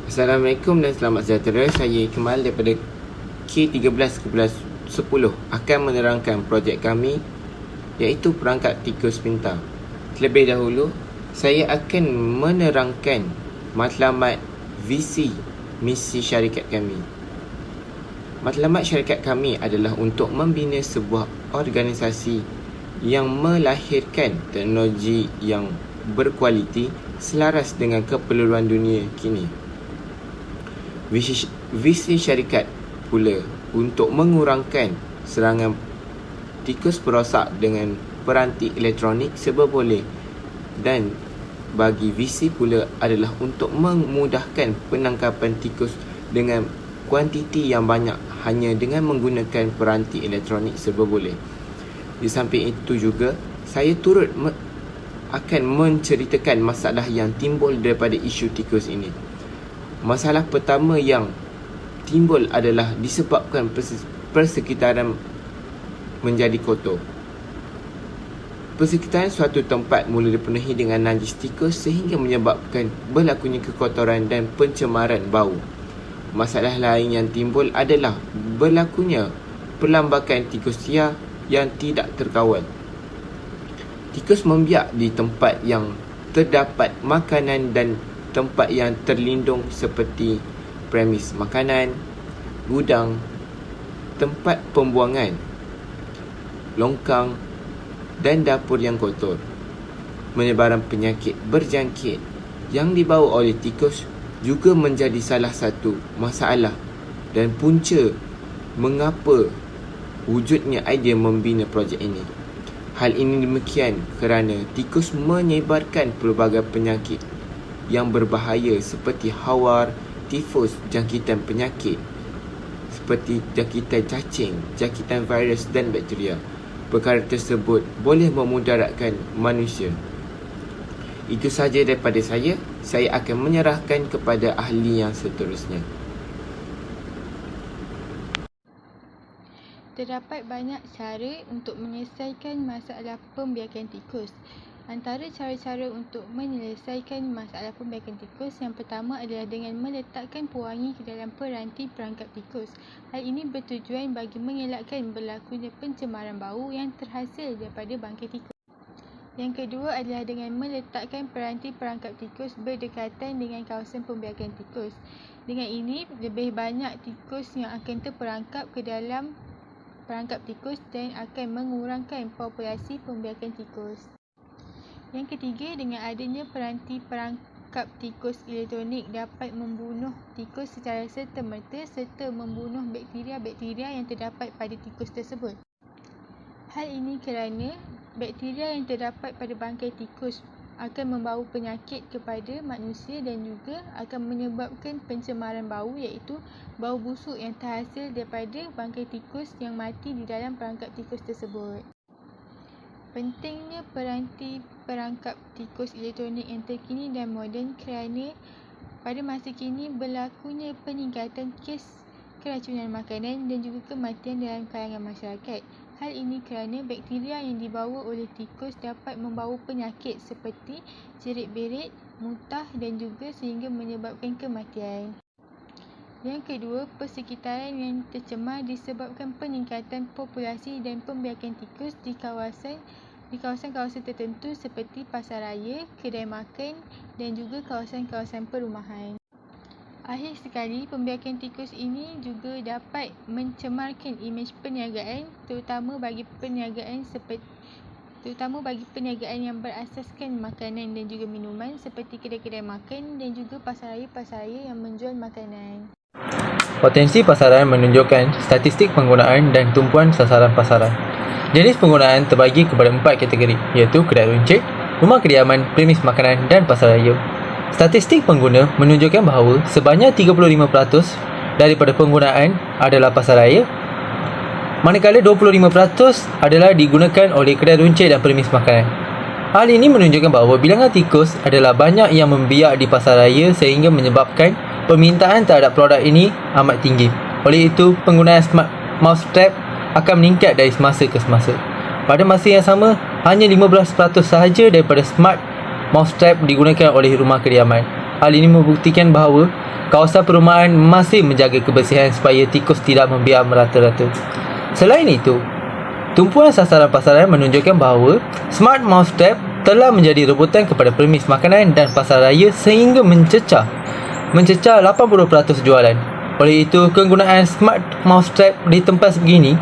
Assalamualaikum dan selamat sejahtera. Saya Ikmal daripada K13-10 akan menerangkan projek kami iaitu perangkat tikus pintar. Terlebih dahulu, saya akan menerangkan matlamat visi misi syarikat kami. Matlamat syarikat kami adalah untuk membina sebuah organisasi yang melahirkan teknologi yang berkualiti selaras dengan keperluan dunia kini. Visi syarikat pula untuk mengurangkan serangan tikus perosak dengan peranti elektronik serba boleh, dan bagi visi pula adalah untuk memudahkan penangkapan tikus dengan kuantiti yang banyak hanya dengan menggunakan peranti elektronik serba boleh. Di samping itu juga, saya turut akan menceritakan masalah yang timbul daripada isu tikus ini. Masalah pertama yang timbul adalah disebabkan persekitaran menjadi kotor. Persekitaran suatu tempat mula dipenuhi dengan najis tikus sehingga menyebabkan berlakunya kekotoran dan pencemaran bau. Masalah lain yang timbul adalah berlakunya perlambakan tikus liar yang tidak terkawal. Tikus membiak di tempat yang terdapat makanan dan tempat yang terlindung seperti premis makanan, gudang, tempat pembuangan, longkang dan dapur yang kotor. Penyebaran penyakit berjangkit yang dibawa oleh tikus juga menjadi salah satu masalah dan punca mengapa wujudnya idea membina projek ini. Hal ini demikian kerana tikus menyebarkan pelbagai penyakit yang berbahaya seperti hawar, tifus, jangkitan penyakit seperti jangkitan cacing, jangkitan virus dan bakteria. Perkara tersebut boleh memudaratkan manusia. Itu sahaja daripada saya. Saya akan menyerahkan kepada ahli yang seterusnya. Terdapat banyak cara untuk menyelesaikan masalah pembiakan tikus. Antara cara-cara untuk menyelesaikan masalah pembiakan tikus, yang pertama adalah dengan meletakkan pewangi ke dalam peranti perangkap tikus. Hal ini bertujuan bagi mengelakkan berlakunya pencemaran bau yang terhasil daripada bangkai tikus. Yang kedua adalah dengan meletakkan peranti perangkap tikus berdekatan dengan kawasan pembiakan tikus. Dengan ini, lebih banyak tikus yang akan terperangkap ke dalam perangkap tikus dan akan mengurangkan populasi pembiakan tikus. Yang ketiga, dengan adanya peranti perangkap tikus elektronik dapat membunuh tikus secara serta-merta serta membunuh bakteria-bakteria yang terdapat pada tikus tersebut. Hal ini kerana bakteria yang terdapat pada bangkai tikus akan membawa penyakit kepada manusia dan juga akan menyebabkan pencemaran bau, iaitu bau busuk yang terhasil daripada bangkai tikus yang mati di dalam perangkap tikus tersebut. Pentingnya peranti perangkap tikus elektronik yang terkini dan moden kerana pada masa kini berlakunya peningkatan kes keracunan makanan dan juga kematian dalam kalangan masyarakat. Hal ini kerana bakteria yang dibawa oleh tikus dapat membawa penyakit seperti cerit-berit, muntah dan juga sehingga menyebabkan kematian. Yang kedua, persekitaran yang tercemar disebabkan peningkatan populasi dan pembiakan tikus di kawasan-kawasan tertentu seperti pasar raya, kedai makan dan juga kawasan-kawasan perumahan. Akhir sekali, pembiakan tikus ini juga dapat mencemarkan imej perniagaan terutama bagi perniagaan yang berasaskan makanan dan juga minuman seperti kedai-kedai makan dan juga pasar raya yang menjual makanan. Potensi pasaran menunjukkan statistik penggunaan dan tumpuan sasaran pasaran. Jenis penggunaan terbagi kepada 4 kategori, iaitu kedai runcit, rumah kediaman, premis makanan dan pasar raya. Statistik pengguna menunjukkan bahawa sebanyak 35% daripada penggunaan adalah pasar raya, manakala 25% adalah digunakan oleh kedai runcit dan premis makanan. Hal ini menunjukkan bahawa bilangan tikus adalah banyak yang membiak di pasar raya sehingga menyebabkan permintaan terhadap produk ini amat tinggi. Oleh itu, penggunaan smart mousetrap akan meningkat dari semasa ke semasa. Pada masa yang sama, hanya 15% sahaja daripada smart mousetrap digunakan oleh rumah kediaman. Hal ini membuktikan bahawa kawasan perumahan masih menjaga kebersihan supaya tikus tidak membiak merata-rata. Selain itu, tumpuan sasaran pasaran menunjukkan bahawa Smart Mousetrap telah menjadi rebutan kepada premis makanan dan pasaraya sehingga mencecah 80% jualan. Oleh itu, kegunaan Smart Mousetrap di tempat begini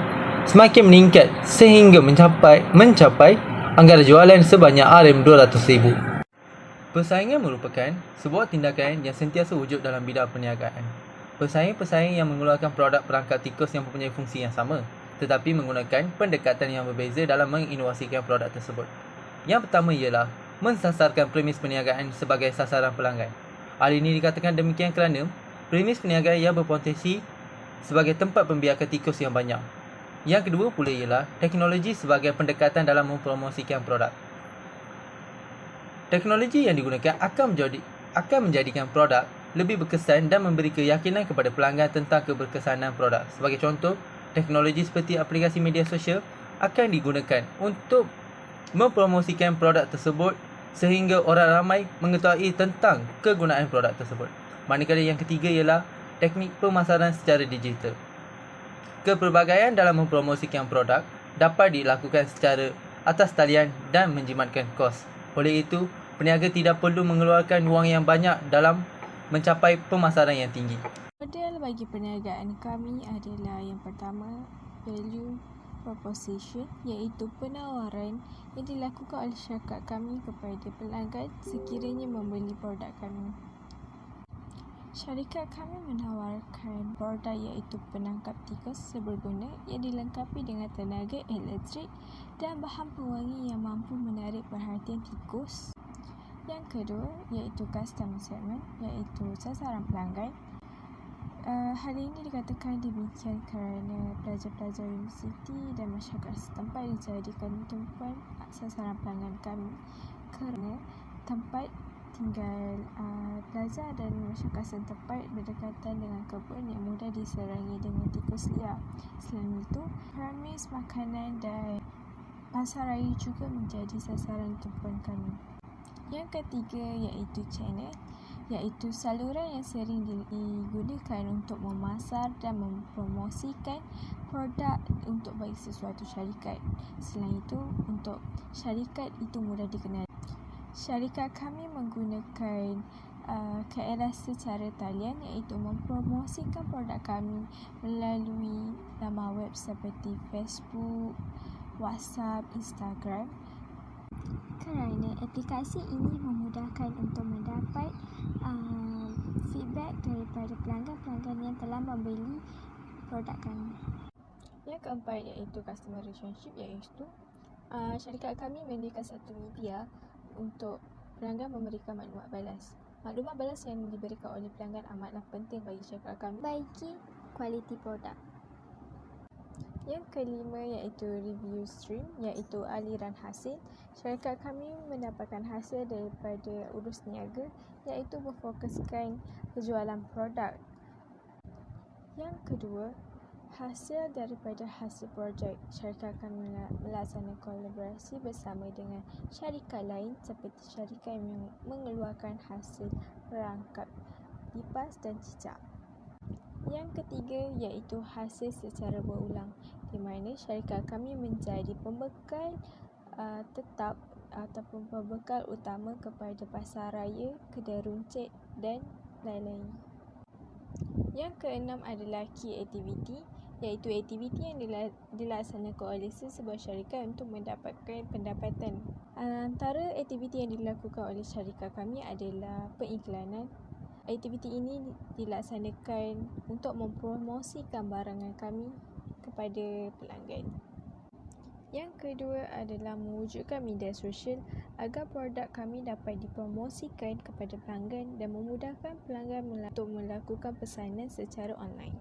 semakin meningkat sehingga mencapai anggaran jualan sebanyak RM200,000. Persaingan merupakan sebuah tindakan yang sentiasa wujud dalam bidang perniagaan. Pesaing-pesaing yang mengeluarkan produk perangkap tikus yang mempunyai fungsi yang sama, tetapi menggunakan pendekatan yang berbeza dalam menginovasikan produk tersebut. Yang pertama ialah mensasarkan premis perniagaan sebagai sasaran pelanggan. Hal ini dikatakan demikian kerana premis perniagaan yang berpotensi sebagai tempat pembiakan tikus yang banyak. Yang kedua pula ialah teknologi sebagai pendekatan dalam mempromosikan produk. Teknologi yang digunakan akan menjadikan produk lebih berkesan dan memberi keyakinan kepada pelanggan tentang keberkesanan produk. Sebagai contoh, teknologi seperti aplikasi media sosial akan digunakan untuk mempromosikan produk tersebut sehingga orang ramai mengetahui tentang kegunaan produk tersebut. Manakala yang ketiga ialah teknik pemasaran secara digital. Kepelbagaian dalam mempromosikan produk dapat dilakukan secara atas talian dan menjimatkan kos. Oleh itu, peniaga tidak perlu mengeluarkan wang yang banyak dalam mencapai pemasaran yang tinggi. Model bagi perniagaan kami adalah yang pertama, value proposition, iaitu penawaran yang dilakukan oleh syarikat kami kepada pelanggan sekiranya membeli produk kami. Syarikat kami menawarkan produk iaitu penangkap tikus seberguna yang dilengkapi dengan tenaga elektrik dan bahan pewangi yang mampu menarik perhatian tikus. Yang kedua iaitu customer segment, iaitu sasaran pelanggan. Hal ini dikatakan demikian kerana pelajar-pelajar universiti dan masyarakat setempat dijadikan tumpuan sasaran pelanggan kami kerana tempat tinggal pelajar dan masyarakat setempat berdekatan dengan kebun yang mudah diserangi dengan tikus liar. Selain itu, premis makanan dan pasaraya juga menjadi sasaran tumpuan kami. Yang ketiga iaitu channel, iaitu saluran yang sering digunakan untuk memasar dan mempromosikan produk untuk bagi sesuatu syarikat. Selain itu, untuk syarikat itu mudah dikenali. Syarikat kami menggunakan KRS secara talian, iaitu mempromosikan produk kami melalui laman web seperti Facebook, WhatsApp, Instagram. Kerana aplikasi ini memudahkan untuk mendapat feedback daripada pelanggan-pelanggan yang telah membeli produk kami. Yang keempat iaitu customer relationship, iaitu syarikat kami menyediakan satu media untuk pelanggan memberikan maklumat balas. Maklumat balas yang diberikan oleh pelanggan amatlah penting bagi syarikat kami bagi kualiti produk. Yang kelima iaitu review stream, iaitu aliran hasil. Syarikat kami mendapatkan hasil daripada urus niaga, iaitu berfokuskan penjualan produk. Yang kedua, hasil daripada hasil projek. Syarikat kami melaksanakan kolaborasi bersama dengan syarikat lain seperti syarikat yang mengeluarkan hasil perangkap lipas dan cicak. Yang ketiga iaitu hasil secara berulang, di mana syarikat kami menjadi pembekal tetap ataupun pembekal utama kepada pasaraya, kedai runcit dan lain-lain. Yang keenam adalah key activity, iaitu aktiviti yang dilaksanakan oleh sesebuah syarikat untuk mendapatkan pendapatan. Antara aktiviti yang dilakukan oleh syarikat kami adalah periklanan. Aktiviti ini dilaksanakan untuk mempromosikan barangan kami kepada pelanggan. Yang kedua adalah mewujudkan media sosial agar produk kami dapat dipromosikan kepada pelanggan dan memudahkan pelanggan untuk melakukan pesanan secara online.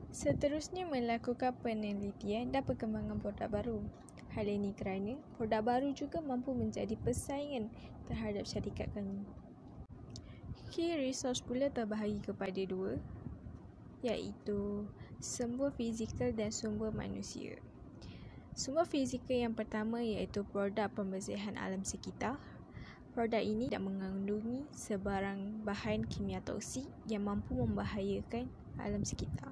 Seterusnya, melakukan penelitian dan perkembangan produk baru. Hal ini kerana produk baru juga mampu menjadi persaingan terhadap syarikat kami. Key resource pula terbahagi kepada dua, iaitu sumber fizikal dan sumber manusia. Sumber fizikal yang pertama iaitu produk pembersihan alam sekitar. Produk ini tidak mengandungi sebarang bahan kimia toksik yang mampu membahayakan alam sekitar.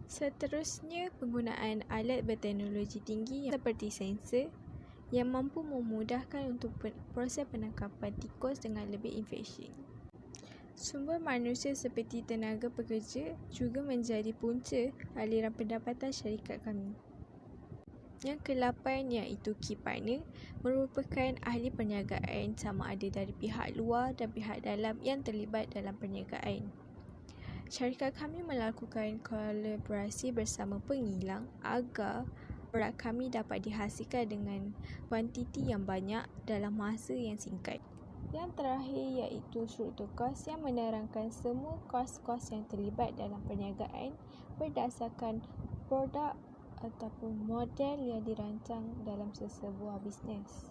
Seterusnya, penggunaan alat berteknologi tinggi seperti sensor yang mampu memudahkan untuk proses penangkapan tikus dengan lebih efisien. Sumber manusia seperti tenaga pekerja juga menjadi punca aliran pendapatan syarikat kami. Yang ke-8 iaitu key partner merupakan ahli perniagaan sama ada dari pihak luar dan pihak dalam yang terlibat dalam perniagaan. Syarikat kami melakukan kolaborasi bersama pengilang agar produk kami dapat dihasilkan dengan kuantiti yang banyak dalam masa yang singkat. Yang terakhir iaitu struktur kos yang menerangkan semua kos-kos yang terlibat dalam perniagaan berdasarkan produk ataupun model yang dirancang dalam sesebuah bisnes.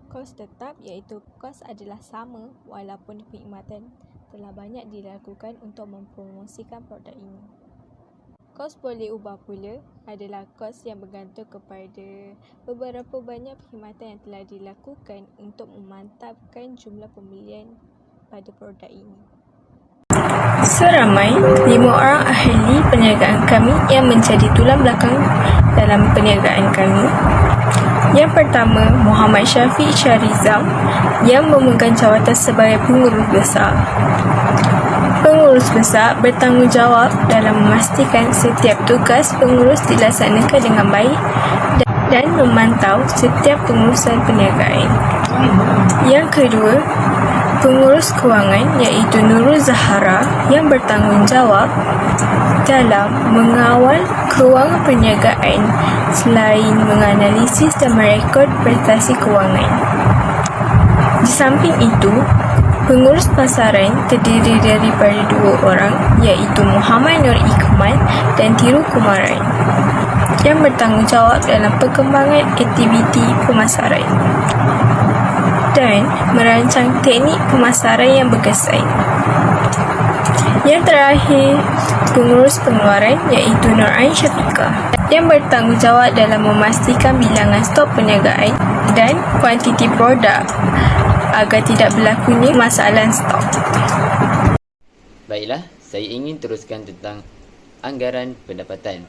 Kos tetap iaitu kos adalah sama walaupun perkhidmatan telah banyak dilakukan untuk mempromosikan produk ini. Kos boleh ubah pula adalah kos yang bergantung kepada beberapa banyak perkhidmatan yang telah dilakukan untuk memantapkan jumlah pembelian pada produk ini. Seramai 5 orang ahli perniagaan kami yang menjadi tulang belakang dalam perniagaan kami. Yang pertama, Muhammad Syafiq Syarizam yang memegang jawatan sebagai pengurus besar. Pengurus besar bertanggungjawab dalam memastikan setiap tugas pengurus dilaksanakan dengan baik dan memantau setiap pengurusan perniagaan. Yang kedua, pengurus kewangan iaitu Nurul Zahara yang bertanggungjawab dalam mengawal kewangan perniagaan selain menganalisis dan merekod prestasi kewangan. Di samping itu, pengurus pasaran terdiri daripada 2 orang iaitu Muhammad Nur Ikmal dan Tiru Kumaran yang bertanggungjawab dalam perkembangan aktiviti pemasaran dan merancang teknik pemasaran yang berkesan. Yang terakhir, pengurus pengeluaran iaitu Nur Ain Syafiqah yang bertanggungjawab dalam memastikan bilangan stok perniagaan dan kuantiti produk agar tidak berlakunya masalah stok. Baiklah, saya ingin teruskan tentang anggaran pendapatan.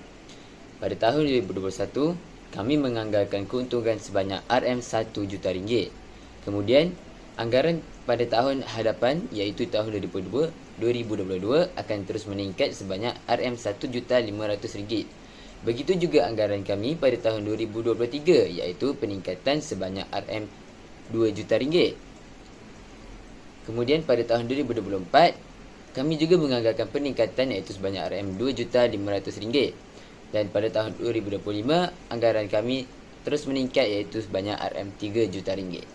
Pada tahun 2021, kami menganggarkan keuntungan sebanyak RM1 juta ringgit. Kemudian, anggaran pada tahun hadapan iaitu tahun 2022 akan terus meningkat sebanyak RM1.500.000. Begitu juga anggaran kami pada tahun 2023 iaitu peningkatan sebanyak RM2 juta ringgit. Kemudian pada tahun 2024 kami juga menganggarkan peningkatan iaitu sebanyak RM2.500.000. Dan pada tahun 2025 anggaran kami terus meningkat iaitu sebanyak RM3 juta ringgit.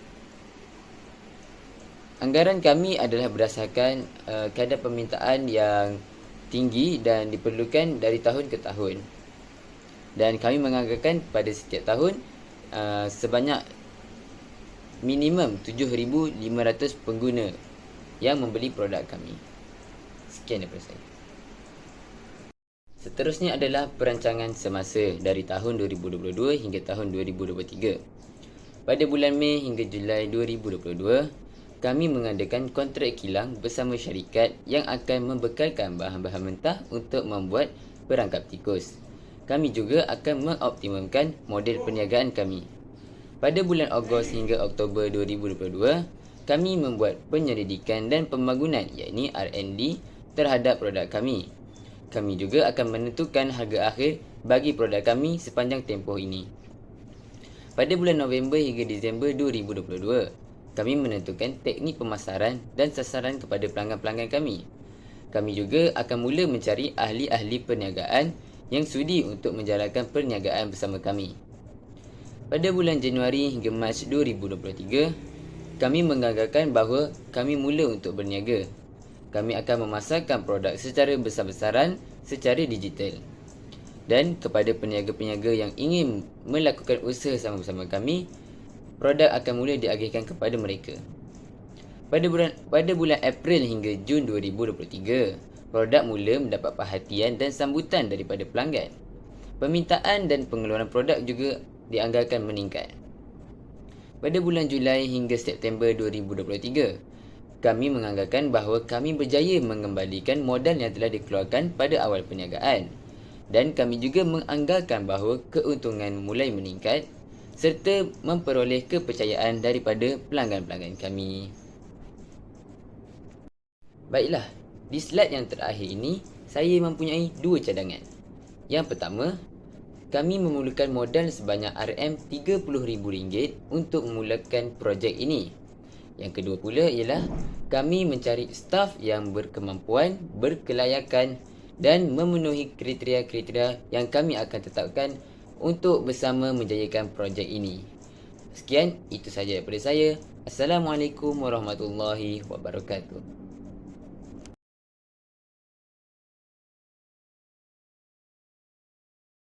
Anggaran kami adalah berdasarkan kadar permintaan yang tinggi dan diperlukan dari tahun ke tahun. Dan kami menganggarkan pada setiap tahun sebanyak minimum 7,500 pengguna yang membeli produk kami. Sekian daripada saya. Seterusnya adalah perancangan semasa dari tahun 2022 hingga tahun 2023. Pada bulan Mei hingga Julai 2022, kami mengadakan kontrak kilang bersama syarikat yang akan membekalkan bahan-bahan mentah untuk membuat perangkap tikus. Kami juga akan mengoptimumkan model perniagaan kami. Pada bulan Ogos hingga Oktober 2022, kami membuat penyelidikan dan pembangunan iaitu R&D terhadap produk kami. Kami juga akan menentukan harga akhir bagi produk kami sepanjang tempoh ini. Pada bulan November hingga Disember 2022, kami menentukan teknik pemasaran dan sasaran kepada pelanggan-pelanggan kami. Kami juga akan mula mencari ahli-ahli perniagaan yang sudi untuk menjalankan perniagaan bersama kami. Pada bulan Januari hingga Mac 2023, kami menganggarkan bahawa kami mula untuk berniaga. Kami akan memasarkan produk secara besar-besaran secara digital. Dan kepada peniaga-peniaga yang ingin melakukan usaha sama-sama kami, produk akan mula diagihkan kepada mereka. Pada bulan April hingga Jun 2023, produk mula mendapat perhatian dan sambutan daripada pelanggan. Permintaan dan pengeluaran produk juga dianggarkan meningkat. Pada bulan Julai hingga September 2023, kami menganggarkan bahawa kami berjaya mengembalikan modal yang telah dikeluarkan pada awal perniagaan. Dan kami juga menganggarkan bahawa keuntungan mulai meningkat serta memperoleh kepercayaan daripada pelanggan-pelanggan kami. Baiklah, di slide yang terakhir ini, saya mempunyai dua cadangan. Yang pertama, kami memerlukan modal sebanyak RM30,000 untuk memulakan projek ini. Yang kedua pula ialah kami mencari staf yang berkemampuan, berkelayakan dan memenuhi kriteria-kriteria yang kami akan tetapkan untuk bersama menjayakan projek ini. Sekian, itu sahaja daripada saya. Assalamualaikum warahmatullahi wabarakatuh.